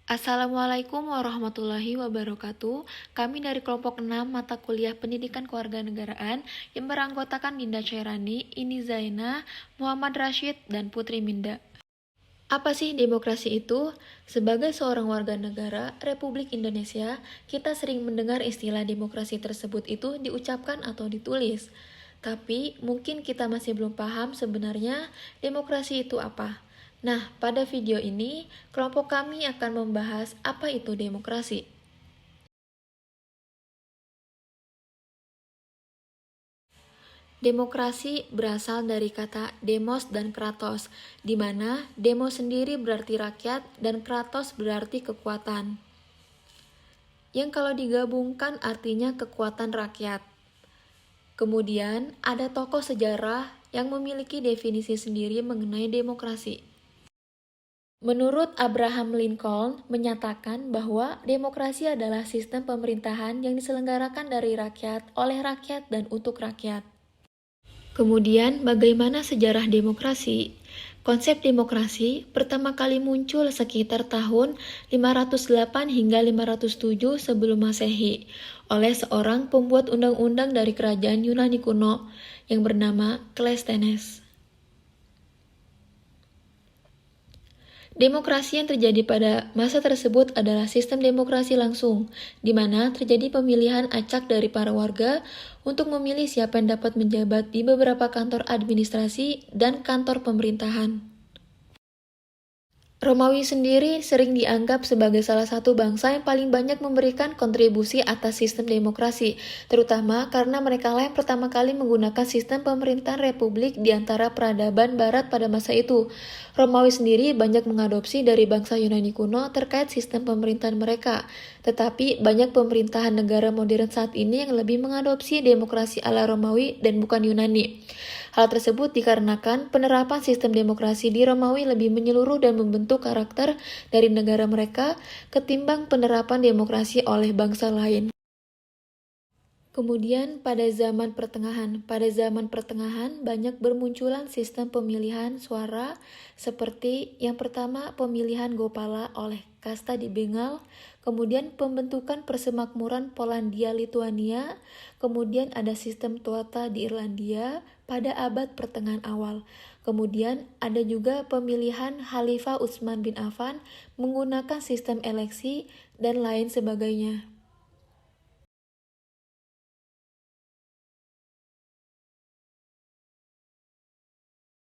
Assalamualaikum warahmatullahi wabarakatuh. Kami dari kelompok 6 mata kuliah Pendidikan Kewarganegaraan yang beranggotakan Dinda Chairani, Ini Zaina, Muhammad Rashid, dan Putri Minda. Apa sih demokrasi itu? Sebagai seorang warga negara Republik Indonesia, kita sering mendengar istilah demokrasi tersebut itu diucapkan atau ditulis. Tapi mungkin kita masih belum paham sebenarnya demokrasi itu apa. Nah, pada video ini, kelompok kami akan membahas apa itu demokrasi. Demokrasi berasal dari kata demos dan kratos, di mana demos sendiri berarti rakyat dan kratos berarti kekuatan. Yang kalau digabungkan artinya kekuatan rakyat. Kemudian ada tokoh sejarah yang memiliki definisi sendiri mengenai demokrasi. Menurut Abraham Lincoln menyatakan bahwa demokrasi adalah sistem pemerintahan yang diselenggarakan dari rakyat, oleh rakyat, dan untuk rakyat. Kemudian, bagaimana sejarah demokrasi? Konsep demokrasi pertama kali muncul sekitar tahun 508 hingga 507 sebelum Masehi oleh seorang pembuat undang-undang dari kerajaan Yunani kuno yang bernama Cleisthenes. Demokrasi yang terjadi pada masa tersebut adalah sistem demokrasi langsung, di mana terjadi pemilihan acak dari para warga untuk memilih siapa yang dapat menjabat di beberapa kantor administrasi dan kantor pemerintahan. Romawi sendiri sering dianggap sebagai salah satu bangsa yang paling banyak memberikan kontribusi atas sistem demokrasi, terutama karena merekalah yang pertama kali menggunakan sistem pemerintahan republik di antara peradaban barat pada masa itu. Romawi sendiri banyak mengadopsi dari bangsa Yunani kuno terkait sistem pemerintahan mereka, tetapi banyak pemerintahan negara modern saat ini yang lebih mengadopsi demokrasi ala Romawi dan bukan Yunani. Hal tersebut dikarenakan penerapan sistem demokrasi di Romawi lebih menyeluruh dan membentuk karakter dari negara mereka ketimbang penerapan demokrasi oleh bangsa lain. Kemudian pada zaman pertengahan banyak bermunculan sistem pemilihan suara seperti yang pertama pemilihan Gopala oleh kasta di Bengal, kemudian pembentukan persemakmuran Polandia-Lituania, kemudian ada sistem Tuatha di Irlandia pada abad pertengahan awal. Kemudian ada juga pemilihan Khalifah Utsman bin Affan menggunakan sistem eleksi dan lain sebagainya.